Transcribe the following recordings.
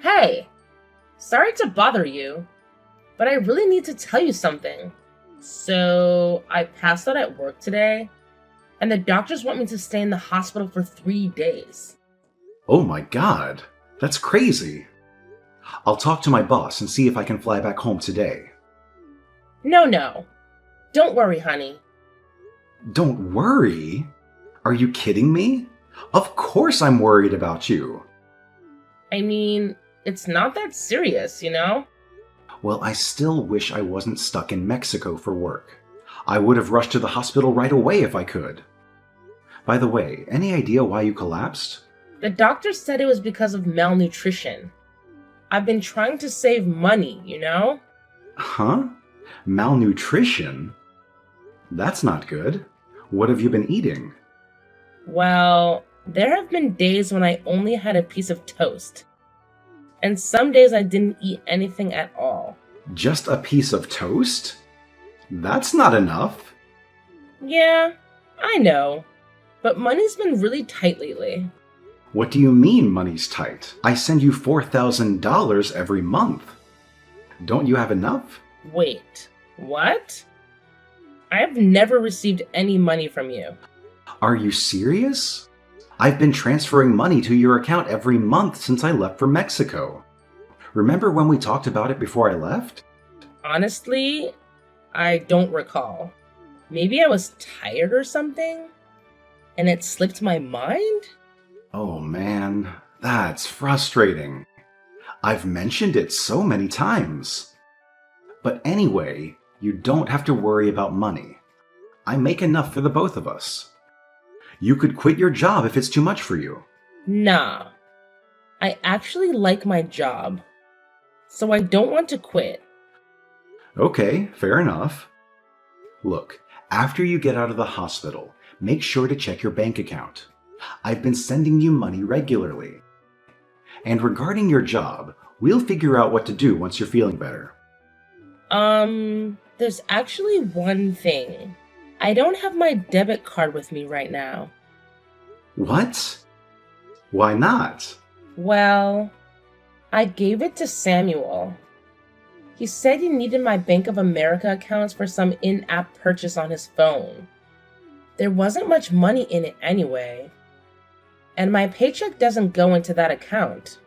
Hey, sorry to bother you, but I really need to tell you something. So, I passed out at work today, and the doctors want me to stay in the hospital for 3 days. Oh my god, that's crazy. I'll talk to my boss and see if I can fly back home today. No. Don't worry, honey. Don't worry? Are you kidding me? Of course I'm worried about you. I mean, it's not that serious, you know? Well, I still wish I wasn't stuck in Mexico for work. I would have rushed to the hospital right away if I could. By the way, any idea why you collapsed? The doctor said it was because of malnutrition. I've been trying to save money, you know? Huh? Malnutrition? That's not good. What have you been eating? Well, there have been days when I only had a piece of toast. And some days I didn't eat anything at all. Just a piece of toast? That's not enough. Yeah, I know. But money's been really tight lately. What do you mean money's tight? I send you $4,000 every month. Don't you have enough? Wait, what? I've never received any money from you. Are you serious? I've been transferring money to your account every month since I left for Mexico. Remember when we talked about it before I left? Honestly, I don't recall. Maybe I was tired or something? And it slipped my mind? Oh man, that's frustrating. I've mentioned it so many times. But anyway, you don't have to worry about money. I make enough for the both of us. You could quit your job if it's too much for you. Nah. I actually like my job. So I don't want to quit. Okay, fair enough. Look, after you get out of the hospital, make sure to check your bank account. I've been sending you money regularly. And regarding your job, we'll figure out what to do once you're feeling better. There's actually one thing. I don't have my debit card with me right now. What? Why not? Well, I gave it to Samuel. He said he needed my Bank of America accounts for some in-app purchase on his phone. There wasn't much money in it anyway. And my paycheck doesn't go into that account.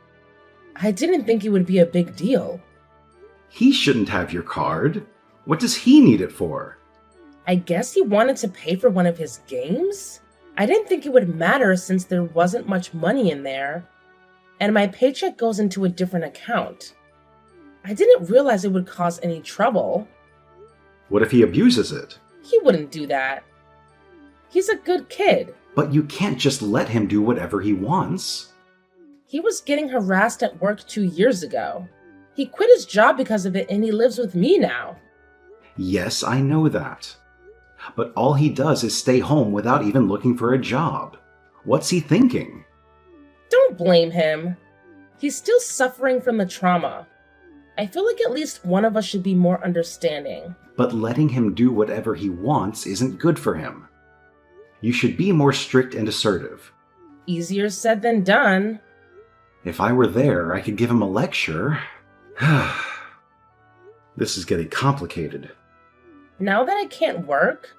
I didn't think it would be a big deal. He shouldn't have your card. What does he need it for? I guess he wanted to pay for one of his games? I didn't think it would matter since there wasn't much money in there. And my paycheck goes into a different account. I didn't realize it would cause any trouble. What if he abuses it? He wouldn't do that. He's a good kid. But you can't just let him do whatever he wants. He was getting harassed at work 2 years ago. He quit his job because of it and he lives with me now. Yes, I know that. But all he does is stay home without even looking for a job. What's he thinking? Don't blame him. He's still suffering from the trauma. I feel like at least one of us should be more understanding. But letting him do whatever he wants isn't good for him. You should be more strict and assertive. Easier said than done. If I were there, I could give him a lecture. This is getting complicated. Now that I can't work,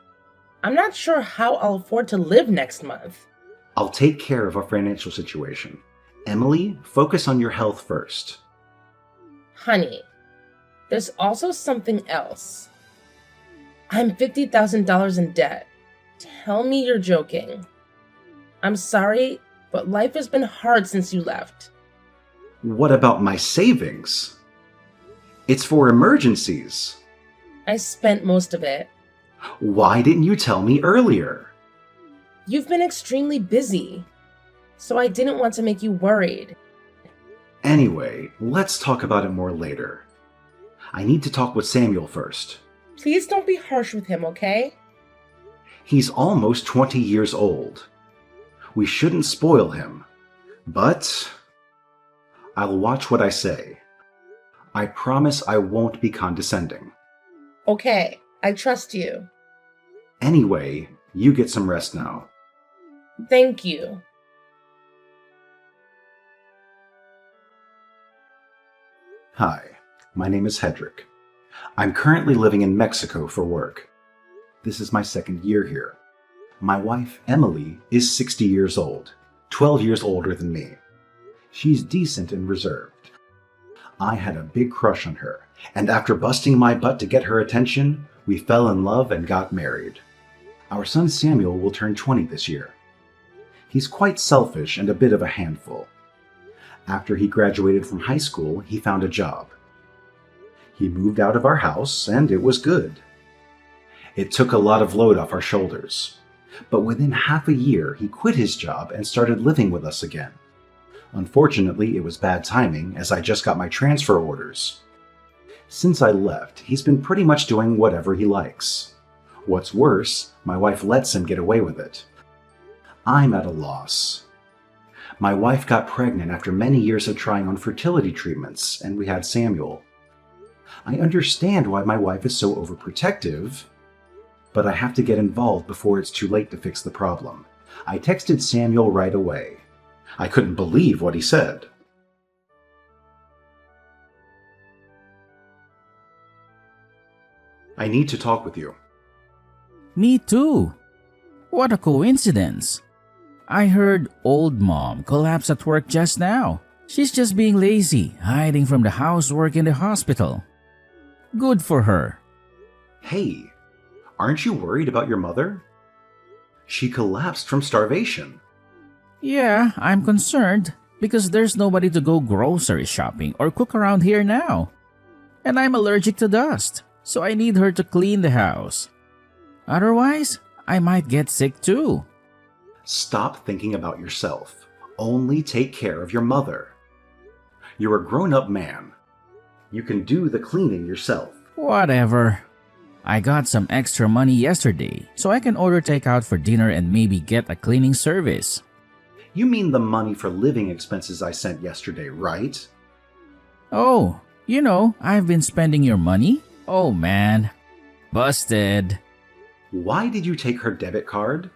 I'm not sure how I'll afford to live next month. I'll take care of our financial situation. Emily, focus on your health first. Honey, there's also something else. I'm $50,000 in debt. Tell me you're joking. I'm sorry, but life has been hard since you left. What about my savings? It's for emergencies. I spent most of it. Why didn't you tell me earlier? You've been extremely busy, so I didn't want to make you worried. Anyway, let's talk about it more later. I need to talk with Samuel first. Please don't be harsh with him, okay? He's almost 20 years old. We shouldn't spoil him. But I'll watch what I say. I promise I won't be condescending. Okay, I trust you. Anyway, you get some rest now. Thank you. Hi, my name is Hedrick. I'm currently living in Mexico for work. This is my second year here. My wife, Emily, is 60 years old, 12 years older than me. She's decent and reserved. I had a big crush on her, and after busting my butt to get her attention, we fell in love and got married. Our son Samuel will turn 20 this year. He's quite selfish and a bit of a handful. After he graduated from high school, he found a job. He moved out of our house, and it was good. It took a lot of load off our shoulders. But within half a year, he quit his job and started living with us again. Unfortunately, it was bad timing, as I just got my transfer orders. Since I left, he's been pretty much doing whatever he likes. What's worse, my wife lets him get away with it. I'm at a loss. My wife got pregnant after many years of trying on fertility treatments, and we had Samuel. I understand why my wife is so overprotective, but I have to get involved before it's too late to fix the problem. I texted Samuel right away. I couldn't believe what he said. I need to talk with you. Me too. What a coincidence. I heard old mom collapse at work just now. She's just being lazy, hiding from the housework in the hospital. Good for her. Hey, aren't you worried about your mother? She collapsed from starvation. Yeah, I'm concerned because there's nobody to go grocery shopping or cook around here now. And I'm allergic to dust, so I need her to clean the house. Otherwise, I might get sick too. Stop thinking about yourself. Only take care of your mother. You're a grown-up man. You can do the cleaning yourself. Whatever. I got some extra money yesterday, so I can order takeout for dinner and maybe get a cleaning service. You mean the money for living expenses I sent yesterday, right? Oh, I've been spending your money? Oh man. Busted. Why did you take her debit card?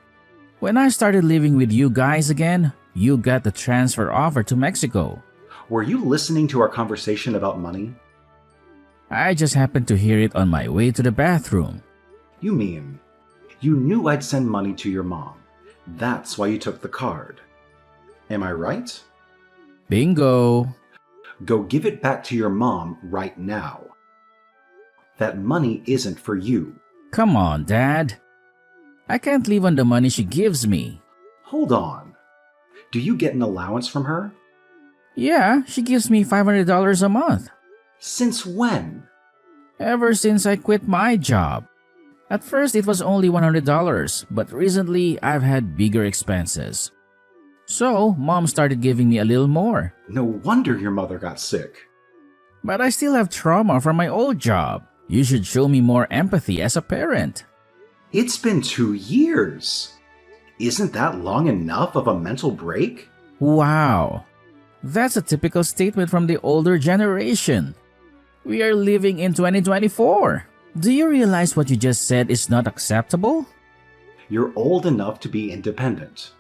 When I started living with you guys again, you got the transfer offer to Mexico. Were you listening to our conversation about money? I just happened to hear it on my way to the bathroom. You mean, you knew I'd send money to your mom. That's why you took the card. Am I right? Bingo. Go give it back to your mom right now. That money isn't for you. Come on, Dad. I can't live on the money she gives me. Hold on. Do you get an allowance from her? Yeah, she gives me $500 a month. Since when? Ever since I quit my job. At first it was only $100, but recently I've had bigger expenses. So, Mom started giving me a little more. No wonder your mother got sick. But I still have trauma from my old job. You should show me more empathy as a parent. It's been 2 years. Isn't that long enough of a mental break? Wow. That's a typical statement from the older generation. We are living in 2024. Do you realize what you just said is not acceptable? You're old enough to be independent.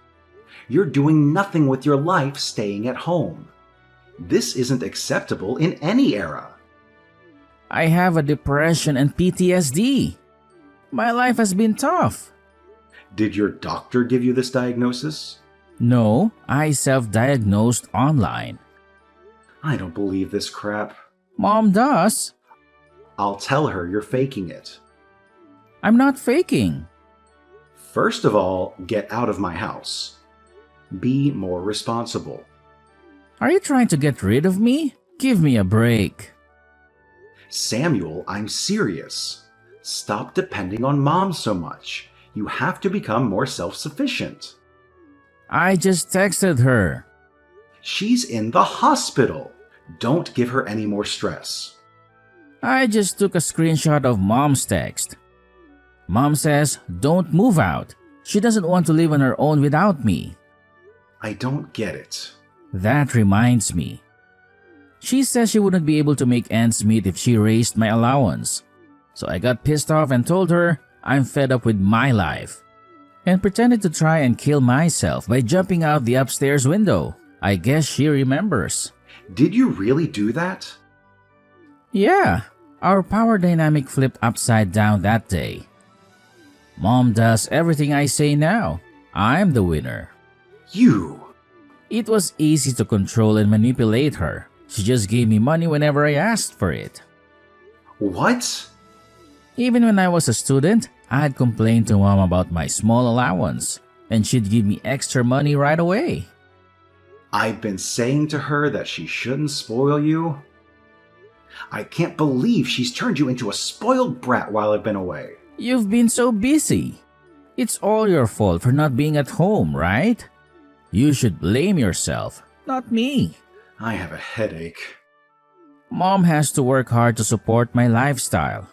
You're doing nothing with your life staying at home. This isn't acceptable in any era. I have a depression and PTSD. My life has been tough. Did your doctor give you this diagnosis? No, I self-diagnosed online. I don't believe this crap. Mom does. I'll tell her you're faking it. I'm not faking. First of all, get out of my house. Be more responsible. Are you trying to get rid of me? Give me a break. Samuel, I'm serious. Stop depending on Mom so much. You have to become more self-sufficient. I just texted her. She's in the hospital. Don't give her any more stress. I just took a screenshot of Mom's text. Mom says, don't move out. She doesn't want to live on her own without me. I don't get it. That reminds me. She says she wouldn't be able to make ends meet if she raised my allowance. So I got pissed off and told her I'm fed up with my life. And pretended to try and kill myself by jumping out the upstairs window. I guess she remembers. Did you really do that? Yeah, our power dynamic flipped upside down that day. Mom does everything I say now. I'm the winner. You! It was easy to control and manipulate her. She just gave me money whenever I asked for it. What? Even when I was a student, I'd complain to Mom about my small allowance, and she'd give me extra money right away. I've been saying to her that she shouldn't spoil you. I can't believe she's turned you into a spoiled brat while I've been away. You've been so busy. It's all your fault for not being at home, right? You should blame yourself, not me. I have a headache. Mom has to work hard to support my lifestyle.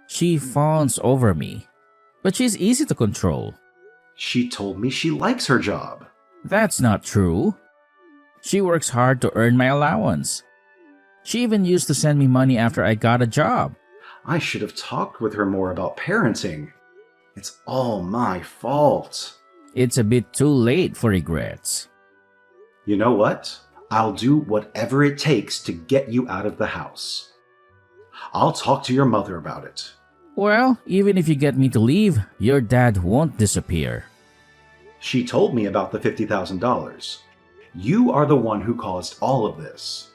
She fawns over me, but she's easy to control. She told me she likes her job. That's not true. She works hard to earn my allowance. She even used to send me money after I got a job. I should have talked with her more about parenting. It's all my fault. It's a bit too late for regrets. You know what? I'll do whatever it takes to get you out of the house. I'll talk to your mother about it. Well, even if you get me to leave, your dad won't disappear. She told me about the $50,000. You are the one who caused all of this.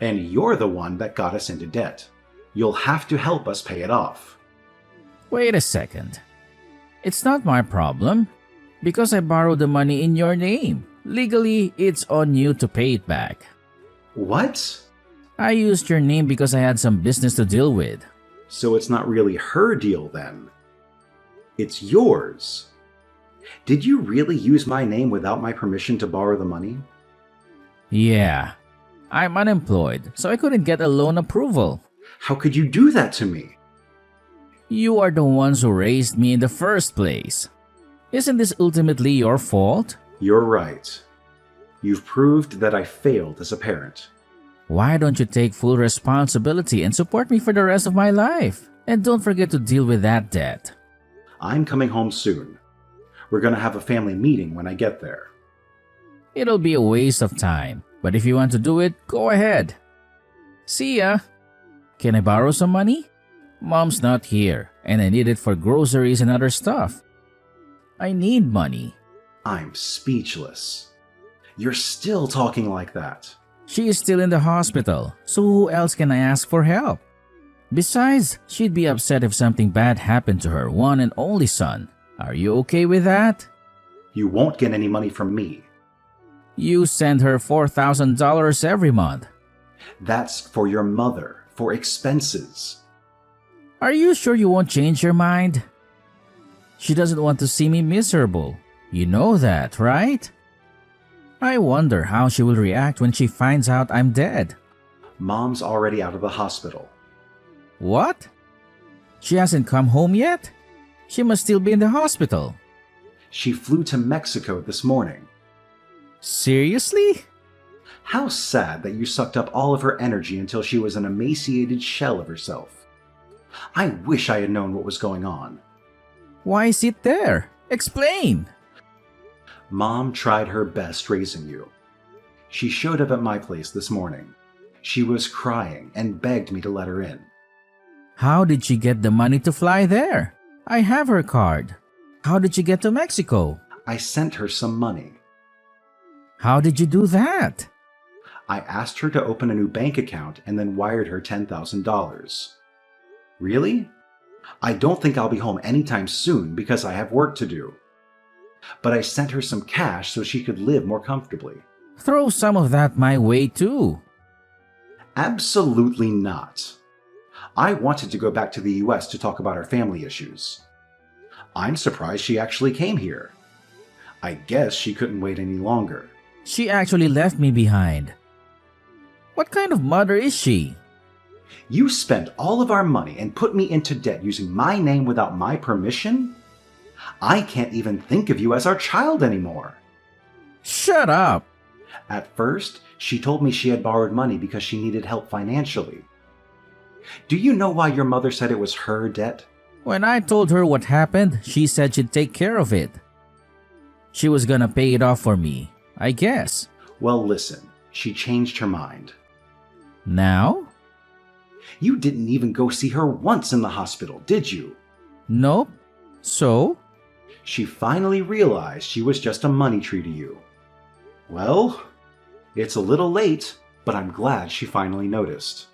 And you're the one that got us into debt. You'll have to help us pay it off. Wait a second. It's not my problem. Because I borrowed the money in your name. Legally, it's on you to pay it back. What? I used your name because I had some business to deal with. So it's not really her deal then. It's yours. Did you really use my name without my permission to borrow the money? Yeah. I'm unemployed, so I couldn't get a loan approval. How could you do that to me? You are the ones who raised me in the first place. Isn't this ultimately your fault? You're right. You've proved that I failed as a parent. Why don't you take full responsibility and support me for the rest of my life? And don't forget to deal with that debt. I'm coming home soon. We're gonna have a family meeting when I get there. It'll be a waste of time, but if you want to do it, go ahead. See ya. Can I borrow some money? Mom's not here, and I need it for groceries and other stuff. I need money. I'm speechless. You're still talking like that. She is still in the hospital, so who else can I ask for help? Besides, she'd be upset if something bad happened to her one and only son. Are you okay with that? You won't get any money from me. You send her $4,000 every month. That's for your mother, for expenses. Are you sure you won't change your mind? She doesn't want to see me miserable. You know that, right? I wonder how she will react when she finds out I'm dead. Mom's already out of the hospital. What? She hasn't come home yet? She must still be in the hospital. She flew to Mexico this morning. Seriously? How sad that you sucked up all of her energy until she was an emaciated shell of herself. I wish I had known what was going on. Why sit there? Explain! Mom tried her best raising you. She showed up at my place this morning. She was crying and begged me to let her in. How did she get the money to fly there? I have her card. How did she get to Mexico? I sent her some money. How did you do that? I asked her to open a new bank account and then wired her $10,000. Really? I don't think I'll be home anytime soon because I have work to do. But I sent her some cash so she could live more comfortably. Throw some of that my way too. Absolutely not. I wanted to go back to the US to talk about our family issues. I'm surprised she actually came here. I guess she couldn't wait any longer. She actually left me behind. What kind of mother is she? You spent all of our money and put me into debt using my name without my permission? I can't even think of you as our child anymore. Shut up! At first, she told me she had borrowed money because she needed help financially. Do you know why your mother said it was her debt? When I told her what happened, she said she'd take care of it. She was gonna pay it off for me, I guess. Well, listen, she changed her mind. Now? You didn't even go see her once in the hospital, did you? Nope. So? She finally realized she was just a money tree to you. Well, it's a little late, but I'm glad she finally noticed.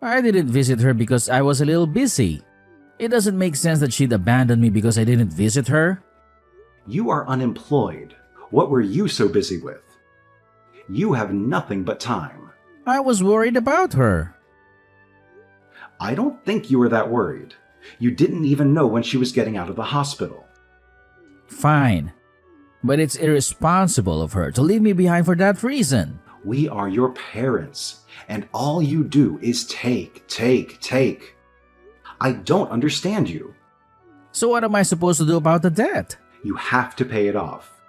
I didn't visit her because I was a little busy. It doesn't make sense that she'd abandon me because I didn't visit her. You are unemployed. What were you so busy with? You have nothing but time. I was worried about her. I don't think you were that worried. You didn't even know when she was getting out of the hospital. Fine. But it's irresponsible of her to leave me behind for that reason. We are your parents, and all you do is take. I don't understand you. So what am I supposed to do about the debt? You have to pay it off.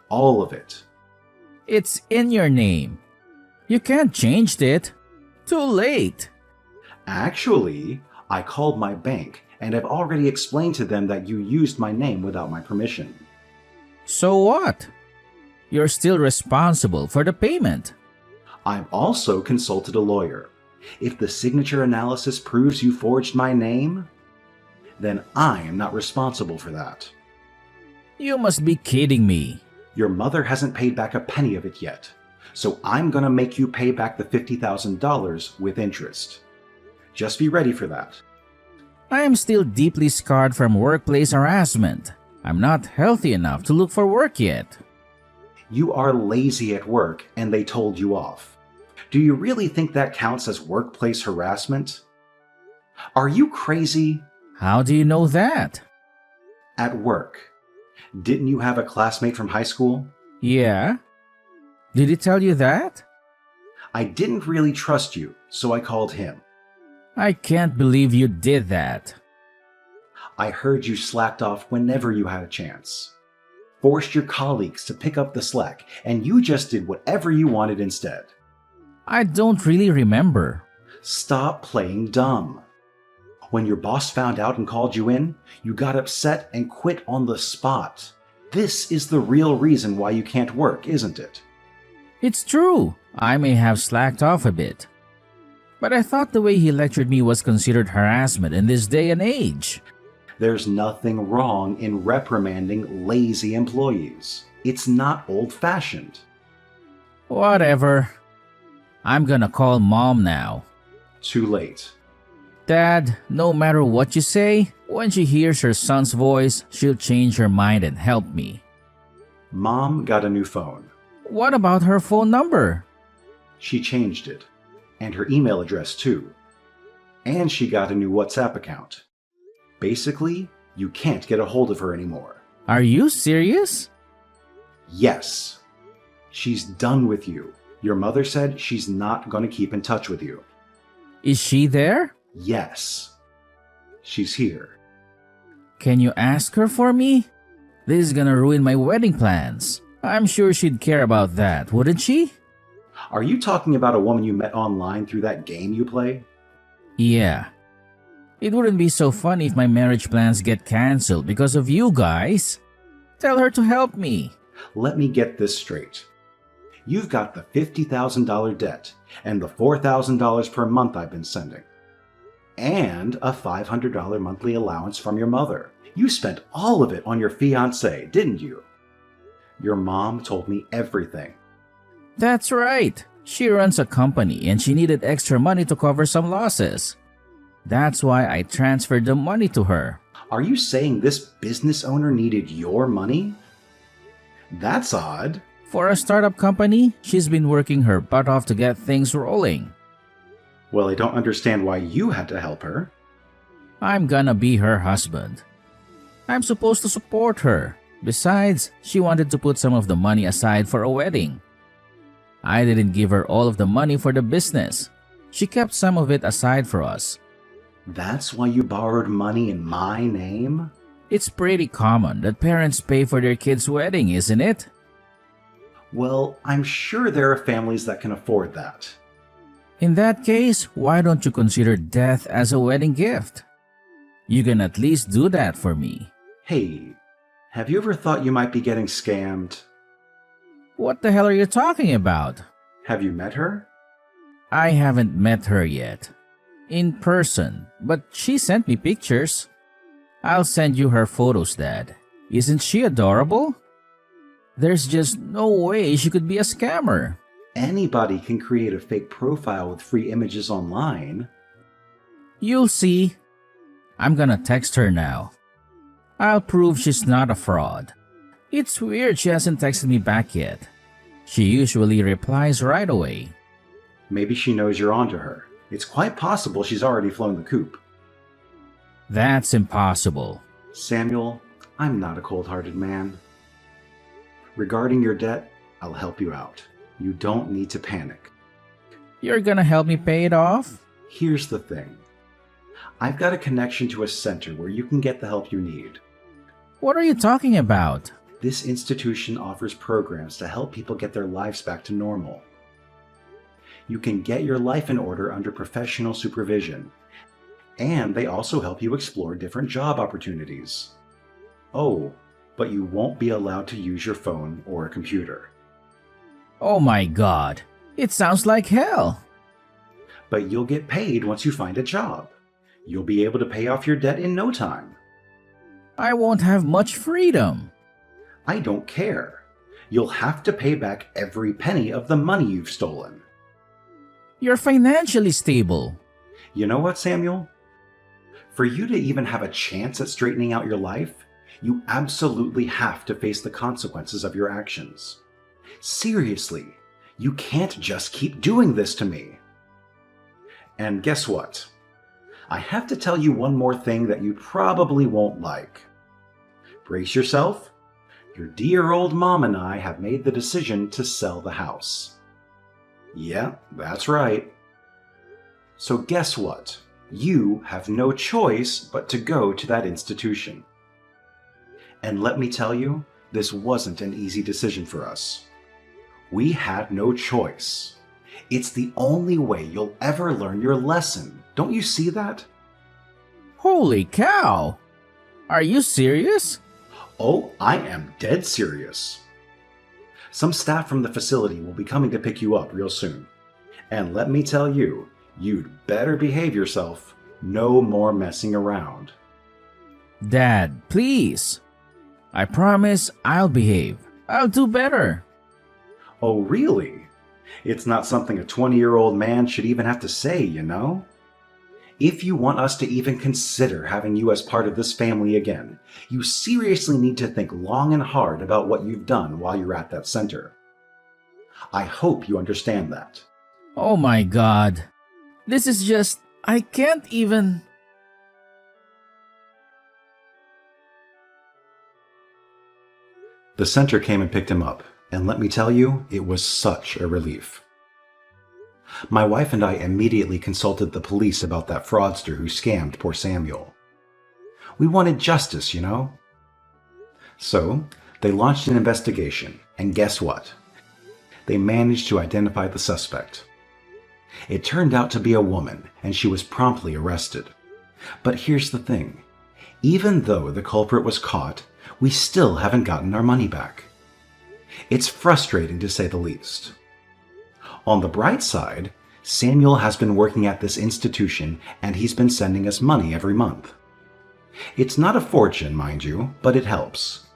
All of it. It's in your name. You can't change it. Too late. Actually, I called my bank and have already explained to them that you used my name without my permission. So what? You're still responsible for the payment. I've also consulted a lawyer. If the signature analysis proves you forged my name, then I am not responsible for that. You must be kidding me. Your mother hasn't paid back a penny of it yet, so I'm gonna make you pay back the $50,000 with interest. Just be ready for that. I am still deeply scarred from workplace harassment. I'm not healthy enough to look for work yet. You are lazy at work and they told you off. Do you really think that counts as workplace harassment? Are you crazy? How do you know that? At work. Didn't you have a classmate from high school? Yeah? Did he tell you that? I didn't really trust you, so I called him. I can't believe you did that. I heard you slacked off whenever you had a chance. Forced your colleagues to pick up the slack, and you just did whatever you wanted instead. I don't really remember. Stop playing dumb. When your boss found out and called you in, you got upset and quit on the spot. This is the real reason why you can't work, isn't it? It's true. I may have slacked off a bit. But I thought the way he lectured me was considered harassment in this day and age. There's nothing wrong in reprimanding lazy employees. It's not old-fashioned. Whatever. I'm gonna call Mom now. Too late. Dad, no matter what you say, when she hears her son's voice, she'll change her mind and help me. Mom got a new phone. What about her phone number? She changed it, and her email address too. And she got a new WhatsApp account. Basically, you can't get a hold of her anymore. Are you serious? Yes. She's done with you. Your mother said she's not going to keep in touch with you. Is she there? Yes. She's here. Can you ask her for me? This is gonna ruin my wedding plans. I'm sure she'd care about that, wouldn't she? Are you talking about a woman you met online through that game you play? Yeah. It wouldn't be so fun if my marriage plans get cancelled because of you guys. Tell her to help me. Let me get this straight. You've got the $50,000 debt and the $4,000 per month I've been sending. And a $500 monthly allowance from your mother. You spent all of it on your fiancé, didn't you? Your mom told me everything. That's right. She runs a company and she needed extra money to cover some losses. That's why I transferred the money to her. Are you saying this business owner needed your money? That's odd. For a startup company, she's been working her butt off to get things rolling. Well, I don't understand why you had to help her. I'm gonna be her husband. I'm supposed to support her. Besides, she wanted to put some of the money aside for a wedding. I didn't give her all of the money for the business. She kept some of it aside for us. That's why you borrowed money in my name? It's pretty common that parents pay for their kids' wedding, isn't it? Well, I'm sure there are families that can afford that. In that case, why don't you consider death as a wedding gift? You can at least do that for me. Hey, have you ever thought you might be getting scammed? What the hell are you talking about? Have you met her? I haven't met her yet. in person, but she sent me pictures. I'll send you her photos, Dad. Isn't she adorable? There's just no way she could be a scammer. Anybody can create a fake profile with free images online. You'll see. I'm gonna text her now. I'll prove she's not a fraud. It's weird she hasn't texted me back yet. She usually replies right away. Maybe she knows you're onto her. It's quite possible she's already flown the coop. That's impossible. Samuel, I'm not a cold-hearted man. Regarding your debt, I'll help you out. You don't need to panic. You're gonna help me pay it off? Here's the thing. I've got a connection to a center where you can get the help you need. What are you talking about? This institution offers programs to help people get their lives back to normal. You can get your life in order under professional supervision, and they also help you explore different job opportunities. Oh, but you won't be allowed to use your phone or a computer. Oh my God, it sounds like hell. But you'll get paid once you find a job. You'll be able to pay off your debt in no time. I won't have much freedom. I don't care. You'll have to pay back every penny of the money you've stolen. You're financially stable. You know what, Samuel? For you to even have a chance at straightening out your life, you absolutely have to face the consequences of your actions. Seriously, you can't just keep doing this to me. And guess what? I have to tell you one more thing that you probably won't like. Brace yourself. Your dear old mom and I have made the decision to sell the house. Yeah, that's right. So guess what? You have no choice but to go to that institution. And let me tell you, this wasn't an easy decision for us. We had no choice. It's the only way you'll ever learn your lesson. Don't you see that? Holy cow! Are you serious? Oh, I am dead serious. Some staff from the facility will be coming to pick you up real soon. And let me tell you, you'd better behave yourself. No more messing around. Dad, please. I promise I'll behave. I'll do better. Oh, really? It's not something a 20-year-old man should even have to say, you know? If you want us to even consider having you as part of this family again, you seriously need to think long and hard about what you've done while you're at that center. I hope you understand that. Oh my God. This is just... I can't even... The center came and picked him up, and let me tell you, it was such a relief. My wife and I immediately consulted the police about that fraudster who scammed poor Samuel. We wanted justice, you know? So, they launched an investigation, and guess what? They managed to identify the suspect. It turned out to be a woman, and she was promptly arrested. But here's the thing. Even though the culprit was caught, we still haven't gotten our money back. It's frustrating to say the least. On the bright side, Samuel has been working at this institution and he's been sending us money every month. It's not a fortune, mind you, but it helps.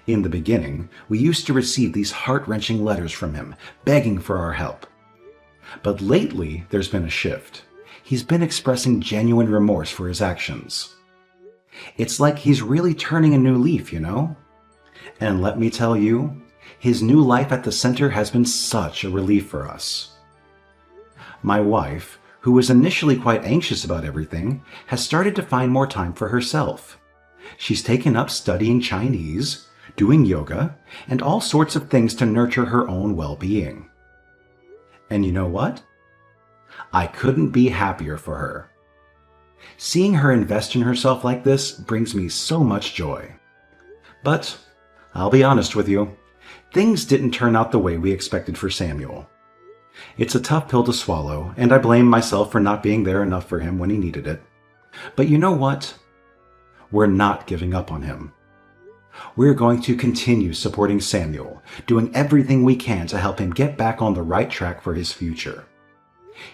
In the beginning, we used to receive these heart-wrenching letters from him, begging for our help. But lately, there's been a shift. He's been expressing genuine remorse for his actions. It's like he's really turning a new leaf, you know? And let me tell you, his new life at the center has been such a relief for us. My wife, who was initially quite anxious about everything, has started to find more time for herself. She's taken up studying Chinese, doing yoga, and all sorts of things to nurture her own well-being. And you know what? I couldn't be happier for her. Seeing her invest in herself like this brings me so much joy. But I'll be honest with you, things didn't turn out the way we expected for Samuel. It's a tough pill to swallow, and I blame myself for not being there enough for him when he needed it. But you know what? We're not giving up on him. We're going to continue supporting Samuel, doing everything we can to help him get back on the right track for his future.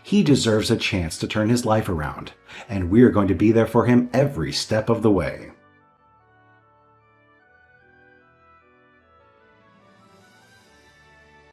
He deserves a chance to turn his life around, and we're going to be there for him every step of the way.